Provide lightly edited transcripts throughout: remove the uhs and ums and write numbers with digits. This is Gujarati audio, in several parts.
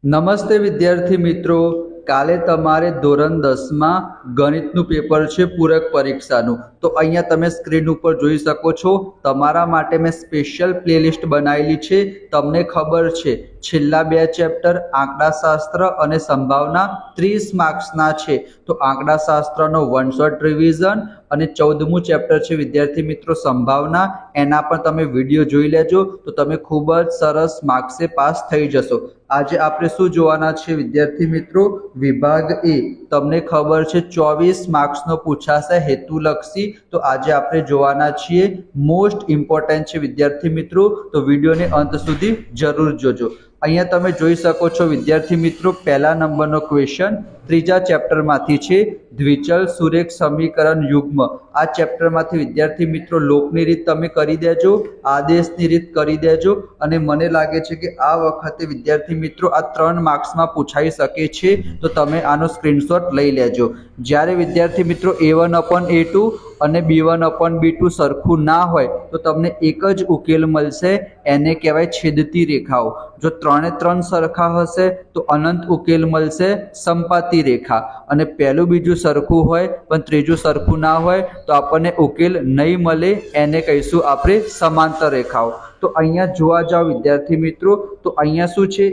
નમસ્તે વિદ્યાર્થી મિત્રો, કાલે તમારે ધોરણ 10માં ગણિતનું પેપર છે પૂરક પરીક્ષાનું. તો અહીંયા તમે સ્ક્રીન ઉપર જોઈ શકો છો, તમારા માટે મેં સ્પેશિયલ પ્લેલિસ્ટ બનાવેલી છે. તમને ખબર છે છેલ્લા 2 ચેપ્ટર આંકડાશાસ્ત્ર અને સંભાવના 30 માર્ક્સના છે. તો આંકડાશાસ્ત્રનો વન શોટ રિવિઝન અને 14મું ચેપ્ટર છે વિદ્યાર્થી મિત્રો સંભાવના, એના પર તમે વિડીયો જોઈ લેજો તો તમે ખૂબ જ સરસ માર્ક્સે પાસ થઈ જશો. આજે આપણે શું જોવાના છે વિદ્યાર્થી મિત્રો? વિભાગ એ. તમને ખબર છે 24 માર્ક્સનો પૂછાશે હેતુલક્ષી. તો આજે આપણે જોવાના છીએ. મોસ્ટ ઇમ્પોર્ટન્ટ છે વિદ્યાર્થી મિત્રો, તો વિડીયોને અંત સુધી જરૂર જોજો. અહીંયા તમે જોઈ શકો છો વિદ્યાર્થી મિત્રો, પહેલા નંબરનો ક્વેશ્ચન ત્રીજા ચેપ્ટરમાંથી છે, દ્વિચલ સુરેખ સમીકરણ યુગ્મ. આ ચેપ્ટરમાંથી વિદ્યાર્થી મિત્રો લોકની રીત તમે કરી દેજો, આદેશની રીત કરી દેજો, અને મને લાગે છે કે આ વખતે વિદ્યાર્થી મિત્રો આ 3 માર્ક્સમાં પૂછાઈ શકે છે. તો તમે આનો સ્ક્રીનશોટ લઈ લેજો. જ્યારે વિદ્યાર્થી મિત્રો A1/A2 અને B1/B2 સરખું ના હોય તો તમને એક જ ઉકેલ મળશે, એને કહેવાય છેદતી રેખાઓ. જો 3 સરખા હશે તો અનંત ઉકેલ મળશે, સંપાતી રેખા. અને પહેલું બીજું સરખું હોય પણ ત્રીજું સરખું ના હોય તો આપણને ઉકેલ નહીં મળે, એને કહીશું આપણે સમાંતર રેખાઓ. તો અહીંયા જોવા જાઓ વિદ્યાર્થી મિત્રો, તો અહીંયા શું છે?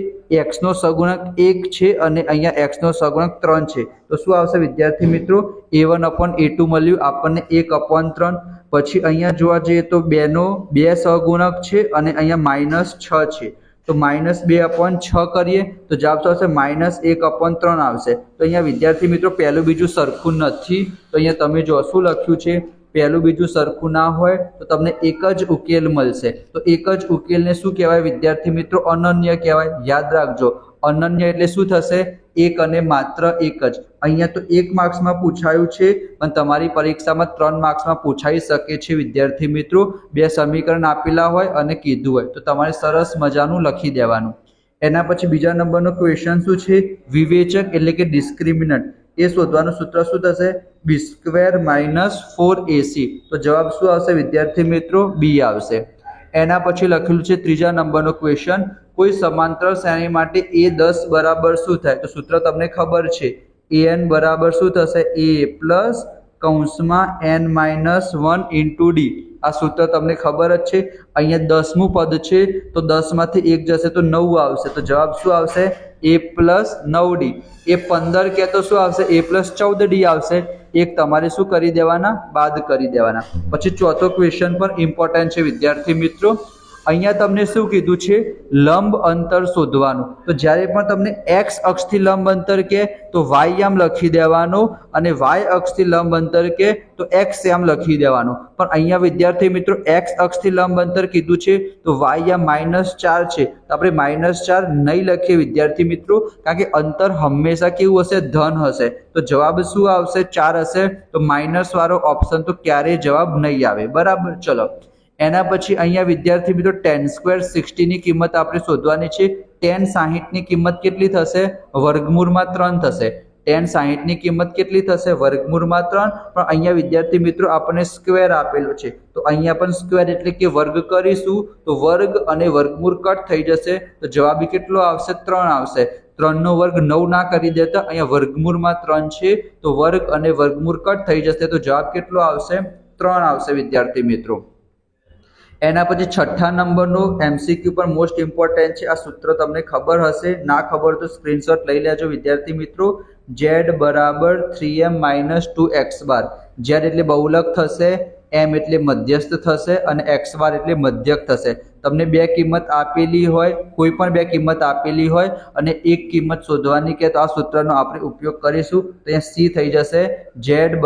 x નો સગુણક 1 છે અને અહીંયા x નો સગુણક 3 છે. તો શું આવશે વિદ્યાર્થી મિત્રો? A1/A2 મળ્યું આપણને 1/3. પછી અહીંયા જોવા જઈએ તો 2 નો 2 સહગુણક છે અને અહીંયા -6 છે. તો -2/6 કરીએ તો જવાબ આવશે -1/3 આવશે. તો અહીંયા વિદ્યાર્થી મિત્રો પહેલું બીજું સરખું નથી. તો અહીંયા તમે જો શું લખ્યું છે, પહેલું બીજું સરખું ના હોય તો તમને એક જ ઉકેલ મળશે. તો એક જ ઉકેલને શું કહેવાય વિદ્યાર્થી મિત્રો? અનન્ય કહેવાય. યાદ રાખજો, અનન્ય એટલે શું થશે? એક અને માત્ર એક જ. અહીંયા તો 1 માર્ક્સમાં પૂછાયું છે પણ તમારી પરીક્ષામાં 3 માર્ક્સમાં પૂછાઈ શકે છે વિદ્યાર્થી મિત્રો. 2 સમીકરણ આપેલા હોય અને કીધું હોય તો તમારે સરસ મજાનું લખી દેવાનું. એના પછી બીજા નંબરનો ક્વેશ્ચન શું છે? વિવેચક એટલે કે ડિસ્ક્રિમિનન્ટ. એ શોધવાનું સૂત્ર શું થશે? b² - 4ac. તો જવાબ શું આવશે વિદ્યાર્થી મિત્રો? બી આવશે. એના પછી લખેલું છે ત્રીજા નંબરનો ક્વેશ્ચન, કોઈ સમાંતર શ્રેણી માટે a10 બરાબર શું થાય? તો સૂત્ર તમને ખબર છે, an બરાબર શું થશે? a + n-1 × d. આ સૂત્ર તમને ખબર જ છે. અહીંયા 10મું પદ છે તો 10 માંથી 1 જશે તો 9 આવશે. તો જવાબ શું આવશે? a + 9d. એ 15 કે તો શું આવશે? a + 14d આવશે. એક તમારે શું કરી દેવાના? બાદ કરી દેવાના. પછી ચોથો ક્વેશ્ચન પણ ઇમ્પોર્ટન્ટ છે વિદ્યાર્થી મિત્રો. અહીંયા તમને શું કીધું છે? લંબ અંતર શોધવાનું. તો જ્યારે પણ તમને x અક્ષથી લંબ અંતર કહે તો y આમ લખી દેવાનું, અને y અક્ષથી લંબ અંતર કહે તો x આમ લખી દેવાનું. પણ અહીંયા વિદ્યાર્થી મિત્રો x અક્ષથી લંબ અંતર કીધું છે તો y આમ -4 છે. તો આપણે -4 નહીં લખીએ વિદ્યાર્થી મિત્રો, કારણ કે અંતર હંમેશા કેવું હશે? ધન હશે. તો જવાબ શું આવશે? 4 હશે. તો માઇનસ વાળો ઓપ્શન તો ક્યારેય જવાબ નહીં આવે. બરાબર. ચલો એના પછી અહીંયા વિદ્યાર્થી મિત્રો tan² 60 ની કિંમત આપણે શોધવાની છે. tan 60 ની કિંમત કેટલી થશે? વર્ગમૂળમાં 3 થશે. tan 60 ની કિંમત કેટલી થશે? વર્ગમૂળમાં 3. પણ અહીંયા વિદ્યાર્થી મિત્રો આપણને સ્ક્વેર આપેલો છે તો અહીંયા પણ સ્ક્વેર એટલે કે વર્ગ કરીશું તો વર્ગ અને વર્ગમૂળ કટ થઈ જશે. તો જવાબ કેટલો આવશે? 3 આવશે. 3 નો વર્ગ 9 ના કરી દેતા, અહીંયા વર્ગમૂળમાં 3 છે તો વર્ગ અને વર્ગમૂળ કટ થઈ જશે. તો જવાબ કેટલો આવશે? 3 આવશે વિદ્યાર્થી મિત્રો. એના પછી છઠ્ઠા નંબરનો MCQ પણ મોસ્ટ ઇમ્પોર્ટન્ટ છે. આ સૂત્ર તમને ખબર હશે, ના ખબર તો સ્ક્રીનશોટ લઈ લેજો વિદ્યાર્થી મિત્રો. z = 3m - 2x બાર. z એટલે બહુલક થશે, m એટલે મધ્યસ્થ થશે અને x બાર એટલે મધ્યક થશે. તમને 2 કિંમત આપેલી હોય, કોઈ પણ 2 કિંમત આપેલી હોય અને એક કિંમત શોધવાની કે તો આ સૂત્રનો આપણે ઉપયોગ કરીશું. તો અહીંયા c થઈ જશે, z =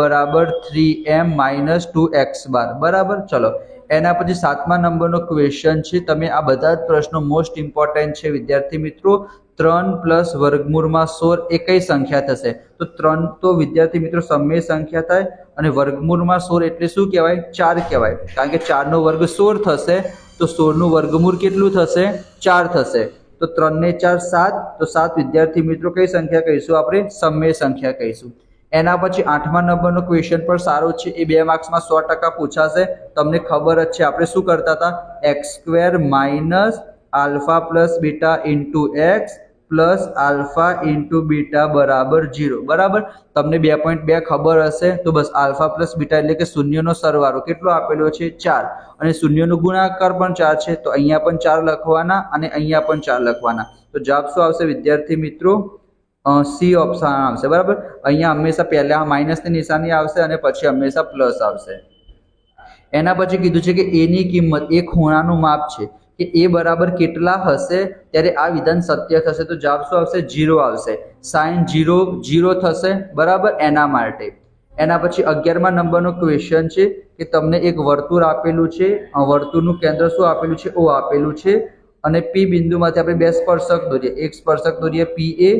3m - 2x બાર. બરાબર. ચલો એના પછી 7મા નંબરનો ક્વેશ્ચન છે. તમે આ બધા જ પ્રશ્નો મોસ્ટ ઇમ્પોર્ટન્ટ છે વિદ્યાર્થી મિત્રો. 3 + વર્ગમૂળમાં 16 એ કઈ સંખ્યા થશે? તો 3 તો વિદ્યાર્થી મિત્રો સમય સંખ્યા થાય અને વર્ગમૂળમાં 16 એટલે શું કહેવાય? 4 કહેવાય. કારણ કે 4 નો વર્ગ 16 થશે તો 16 નું વર્ગમૂળ કેટલું થશે? 4 થશે. તો 3 ને 4 7. તો 7 વિદ્યાર્થી મિત્રો કઈ સંખ્યા કહીશું? આપણે સમય સંખ્યા કહીશું. એના પછી 8મા નંબરનો ક્વેશ્ચન પણ સારો છે. એ 2 માર્ક્સમાં 100% પૂછાશે. તમને ખબર જ છે આપણે શું કરતા હતા? x² - α + β × x plus alpha into beta બરાબર 0 બરાબર. તમને 2.2 ખબર હશે તો બસ આલ્ફા પ્લસ બીટા એટલે કે શૂન્યનો સરવાળો કેટલો આપેલો છે 4 અને શૂન્યનો ગુણાકાર પણ 4 છે તો અહીંયા પણ 4 લખવાના અને અહીંયા પણ 4 લખવાના. તો જવાબ શું આવશે વિદ્યાર્થી મિત્રો? સી ઓપ્શન આવશે બરાબર. અહીંયા હંમેશા પહેલા માઇનસની નિશાની આવશે અને પછી હંમેશા પ્લસ આવશે. એના પછી કીધું છે કે એ ની કિંમત એ ખૂણાનું માપ છે કે એ બરાબર કેટલા હશે ત્યારે આ વિધાન સત્ય થશે તો જવાબ શું આવશે? 0 આવશે. સાઇન 0 0 થશે બરાબર એના માટે. એના પછી 11મા નંબરનો ક્વેશ્ચન છે કે તમને એક વર્તુળ આપેલું છે, વર્તુળનું કેન્દ્ર શું આપેલું છે? O આપેલું છે અને P બિંદુમાંથી આપણે બે સ્પર્શક દોરીએ, એક સ્પર્શક દોરીએ PA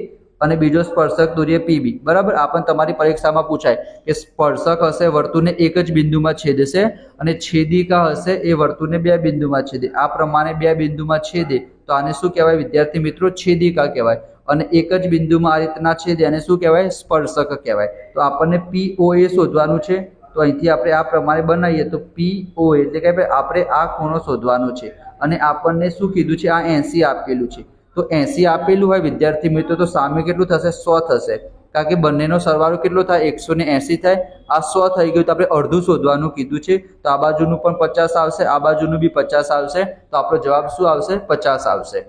અને બીજો સ્પર્શક દોરીએ PB બરાબર. આ પણ તમારી પરીક્ષામાં પૂછાય કે સ્પર્શક હશે વર્તુળને એક જ બિંદુમાં છેદશે અને છેદિકા હશે એ વર્તુળને બે બિંદુમાં છેદે. આ પ્રમાણે બે બિંદુમાં છેદે તો આને શું કહેવાય વિદ્યાર્થી મિત્રો? છેદિકા કહેવાય. અને એક જ બિંદુમાં આ રીતના છેદે આને શું કહેવાય? સ્પર્શક કહેવાય. તો આપણને POA શોધવાનું છે તો અહીંથી આપણે આ પ્રમાણે બનાવીએ તો POA એટલે કે આપણે આ ખૂણો શોધવાનો છે અને આપણને શું કીધું છે? આ 80 આપેલું છે. તો 80 આપેલું હોય વિદ્યાર્થી મિત્રો તો સામે કેટલું થશે? 100 થશે. કારણ કે બંનેનો સરવાળો કેટલો થાય? 180 થાય. આ 100 થઈ ગયું તો આપણે અડધું શોધવાનું કીધું છે તો આ બાજુનું પણ 50 આવશે, આ બાજુનું બી 50 આવશે. તો આપણો જવાબ શું આવશે? 50 આવશે.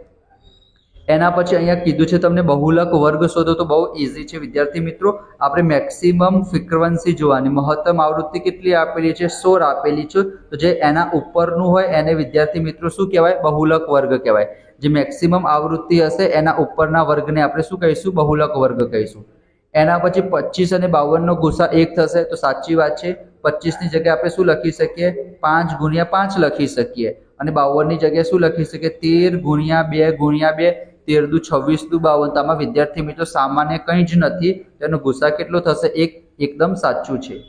એના પછી અહીંયા કીધું છે તમને બહુલક વર્ગ શોધો તો બહુ ઇઝી છે વિદ્યાર્થી મિત્રો. આપણે મેક્સિમમ ફ્રીક્વન્સી જોવાની, મહત્તમ આવૃત્તિ કેટલી આપેલી છે? 16 આપેલી છે. તો જે એના ઉપરનું હોય એને વિદ્યાર્થી મિત્રો શું કહેવાય? બહુલક વર્ગ કહેવાય. જે મેક્સિમમ આવૃત્તિ હશે એના ઉપરના વર્ગને આપણે શું કહીશું? બહુલક વર્ગ કહીશું. એના પછી 25 અને 52નો ગુસા 1 થશે તો સાચી વાત છે. 25ની જગ્યાએ આપણે શું લખી શકીએ? 5 ગુણ્યા 5 લખી શકીએ અને 52ની જગ્યાએ શું લખી શકીએ? 13 ગુણ્યા 2 ગુણ્યા 2 13 દુ 26 દુ 52. આમાં વિદ્યાર્થી મિત્રો સામાન્ય કંઈ જ નથી. તેનો ગુસા કેટલો થશે? 1. એકદમ સાચું છે.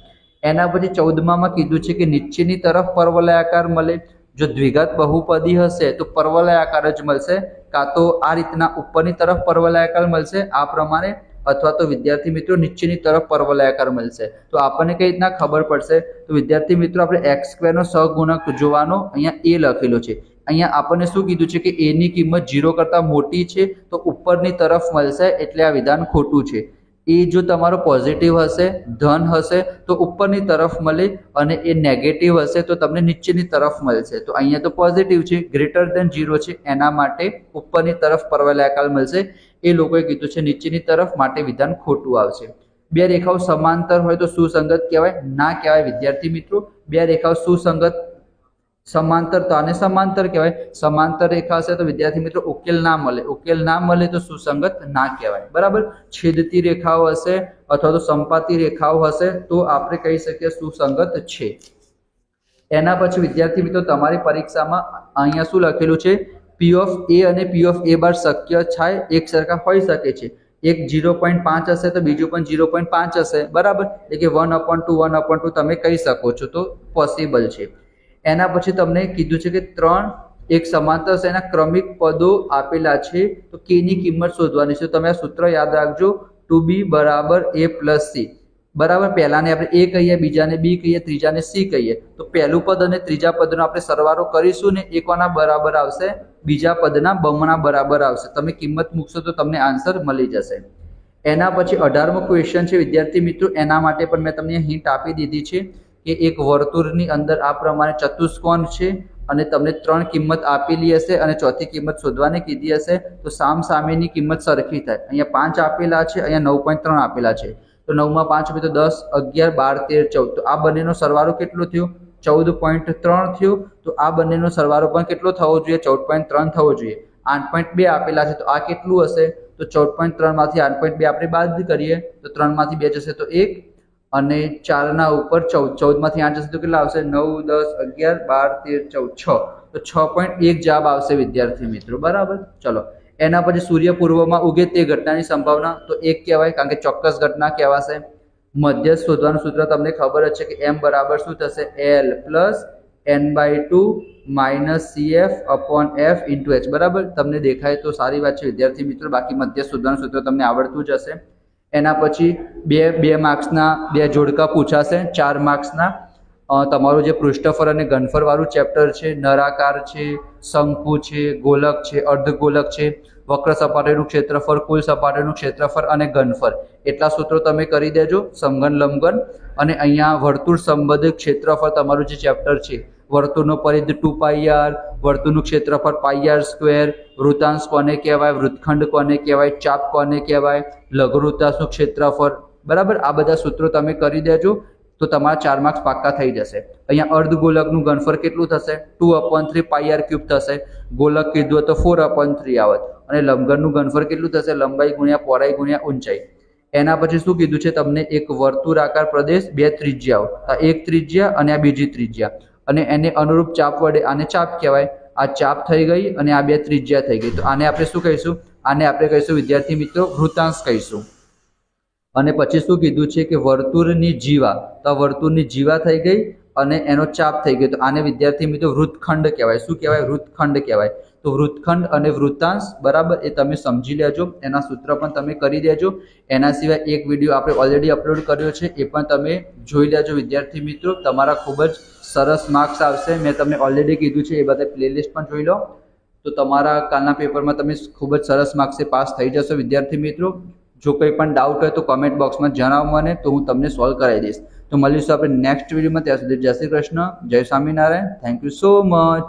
એના પછી 14માં કીધું છે કે નીચેની તરફ પરવલયાકાર મળે. જો દ્વિઘાત બહુપદી હશે તો પરવલયાકાર જ મળશે, કાં તો આ રીતના ઉપરની તરફ પરવલયાકાર મળશે આ પ્રમાણે, અથવા તો વિદ્યાર્થી મિત્રો નીચેની તરફ પરવલયાકાર મળશે. તો આપણને કઈ રીતના ખબર પડશે? તો વિદ્યાર્થી મિત્રો આપણે x² નો સહગુણક જોવાનો. અહીંયા a લખેલો છે. અહીંયા આપણને શું કીધું છે કે a ની કિંમત 0 કરતાં મોટી છે તો ઉપરની તરફ મળશે એટલે આ વિધાન ખોટું છે. એ જો તમારો પોઝિટિવ હશે, ધન હશે તો ઉપરની તરફ મળે અને એ નેગેટિવ હશે તો તમને નીચેની તરફ મળશે. તો અહીંયા તો પોઝિટિવ છે, ગ્રેટર ધેન 0 છે એના માટે ઉપરની તરફ પરવલયાકાર મળશે. એ લોકોએ કીધું છે નીચેની તરફ, માટે વિધાન ખોટું આવશે. બે રેખાઓ સમાંતર હોય તો સુસંગત કહેવાય? ના કહેવાય વિદ્યાર્થી મિત્રો. બે રેખાઓ સુસંગત સમાંતર તો આને સમાંતર કહેવાય. સમાંતર રેખા હશે તો વિદ્યાર્થી મિત્રો ઉકેલ ના મળે, ઉકેલ ના મળે તો સુસંગત ના કહેવાય બરાબર. છેદતી રેખાઓ હશે અથવા તો સંપાતી રેખાઓ હશે તો આપણે કહી શકીએ સુસંગત છે. એના પછી વિદ્યાર્થી મિત્રો તમારી પરીક્ષામાં અહીંયા શું લખેલું છે? P of A અને P of A બાર શક્ય થાય એક સરખા હોઈ શકે છે. એક 0.5 હશે તો બીજું પણ 0.5 હશે બરાબર. એટલે કે 1/2 1/2 તમે કહી શકો છો તો પોસિબલ છે. એના પછી તમને કીધું છે કે 3 એક સમાંતર છે એના ક્રમિક પદો આપેલા છે તો k ની કિંમત શોધવાની છે. તમે આ સૂત્ર યાદ રાખજો, 2b = a + c બરાબર. પહેલાને આપણે a કહીએ, બીજાને b કહીએ, ત્રીજાને c કહીએ. તો પહેલું પદ અને ત્રીજા પદનો આપણે સરવાળો કરીશું ને એ કોના બરાબર આવશે? બીજા પદના બમણા બરાબર આવશે. તમે કિંમત મૂકશો તો તમને આન્સર મળી જશે. એના પછી 18મો ક્વેશ્ચન છે વિદ્યાર્થી મિત્રો. એના માટે પણ મેં તમને હિન્ટ આપી દીધી છે કે એક વર્તુળની અંદર આ પ્રમાણે ચતુષ્કોણ છે અને તમને 3 કિંમત આપેલી હશે અને ચોથી કિંમત શોધવાની કીધી હશે તો સામસામેની કિંમત સરખી થાય. અહીંયા 5 આપેલા છે, અહીંયા 9.3 આપેલા છે. તો 9 માં 5 તો 10 11 12 13 14. તો આ બંનેનો સરવાળો કેટલો થયો? 14.3 થયો. તો આ બંનેનો સરવાળો પણ કેટલો થવો જોઈએ? 14.3 થવો જોઈએ. 8.2 આપેલા છે તો આ કેટલું હશે? તો 14.3 માંથી 8.2 આપણે બાદ કરીએ તો 3 માંથી 2 જશે તો 1 અને 4 ના ઉપર 14, 14 માંથી 8 જશે તો કેટલા આવશે? 9 10 11 12 13 14 6. તો 6.1 જવાબ આવશે વિદ્યાર્થી મિત્રો બરાબર. ચલો એના પછી સૂર્ય પૂર્વમાં ઉગે તે ઘટનાની સંભાવના તો 1 કહેવાય કારણ કે ચોક્કસ ઘટના કહેવાશે. મધ્ય શોધવાનું સૂત્ર તમને ખબર જ છે કે m બરાબર શું થશે? L + n/2 - CF/F × h બરાબર. તમને દેખાય તો સારી વાત છે વિદ્યાર્થી મિત્રો, બાકી મધ્ય શોધવાનું સૂત્ર તમને આવડતું જ હશે. એના પછી બે માર્ક્સના 2 જોડકા પૂછાશે, 4 માર્ક્સના. તમારું જે પૃષ્ઠફળ અને ઘનફળ વાળું ચેપ્ટર છે, નળાકાર છે, શંકુ છે, ગોલક છે, અર્ધગોલક છે, વક્ર સપાટીનું ક્ષેત્રફળ, કુલ સપાટીનું ક્ષેત્રફળ અને ઘનફળ એટલા સૂત્રો તમે કરી દેજો, સમઘન લંબઘન. અને અહીંયા વર્તુળ સંબંધિત ક્ષેત્રફળ તમારું જે ચેપ્ટર છે, વર્તુળનો પરિઘ 2πr, વર્તુળનું ક્ષેત્રફળ πr², વૃત્તાંશ કોને કહેવાય, વૃત્તખંડ કોને કહેવાય, ચાપ કોને કહેવાય, લઘુવૃત્તાંશનું ક્ષેત્રફળ, બરાબર. આ બધા સૂત્રો તમે કરી દેજો તો તમારા 4 માર્ક્સ પાક્કા થઈ જશે. અહીંયા અર્ધગોલકનું ઘનફળ કેટલું થશે? 2/3πr³ થશે. ગોલક કીધું તો 4/3 આવત. અને લંબઘનનું ઘનફળ કેટલું થશે? લંબાઈ ગુણ્યા પહોળાઈ ગુણ્યા ઊંચાઈ. એના પછી શું કીધું છે તમને? એક વર્તુળાકાર પ્રદેશ, 2 ત્રિજ્યાઓ, આ એક ત્રિજ્યા અને આ બીજી ત્રિજ્યા, અને એને અનુરૂપ ચાપ વડે, આને ચાપ કહેવાય. આ ચાપ થઈ ગઈ અને આ 2 ત્રિજ્યા થઈ ગઈ. તો આને આપણે શું કહીશું? આને આપણે કહીશું વિદ્યાર્થી મિત્રો વૃત્તાંશ કહીશું. અને પછી શું કીધું છે કે વર્તુળની જીવા, તો વર્તુળની જીવા થઈ ગઈ અને એનો ચાપ થઈ ગયો, તો આને વિદ્યાર્થી મિત્રો વૃત્તખંડ કહેવાય. શું કહેવાય? વૃત્તખંડ કહેવાય. તો વૃત્તખંડ અને વૃત્તાંશ, બરાબર, એ તમે સમજી લેજો. એના સૂત્ર પણ તમે કરી દેજો. એના સિવાય એક વિડીયો આપણે ઓલરેડી અપલોડ કર્યો છે, એ પણ તમે જોઈ લેજો વિદ્યાર્થી મિત્રો. તમારા ખૂબ જ સરસ માર્ક્સ આવશે. મેં તમને ઓલરેડી કીધું છે, એ બધા પ્લેલિસ્ટ પણ જોઈ લો, તો તમારા કાલના પેપરમાં તમે ખૂબ જ સરસ માર્ક્સે પાસ થઈ જશો વિદ્યાર્થી મિત્રો. જો કંઈ પણ ડાઉટ હોય તો કોમેન્ટ બોક્સમાં જણાવો મને, તો હું તમને સોલ્વ કરાવી દઈશ. તો મળીશું આપણે નેક્સ્ટ વિડીયોમાં. ત્યાં સુધી જય શ્રી કૃષ્ણ, જય Swaminarayan. Thank you so much.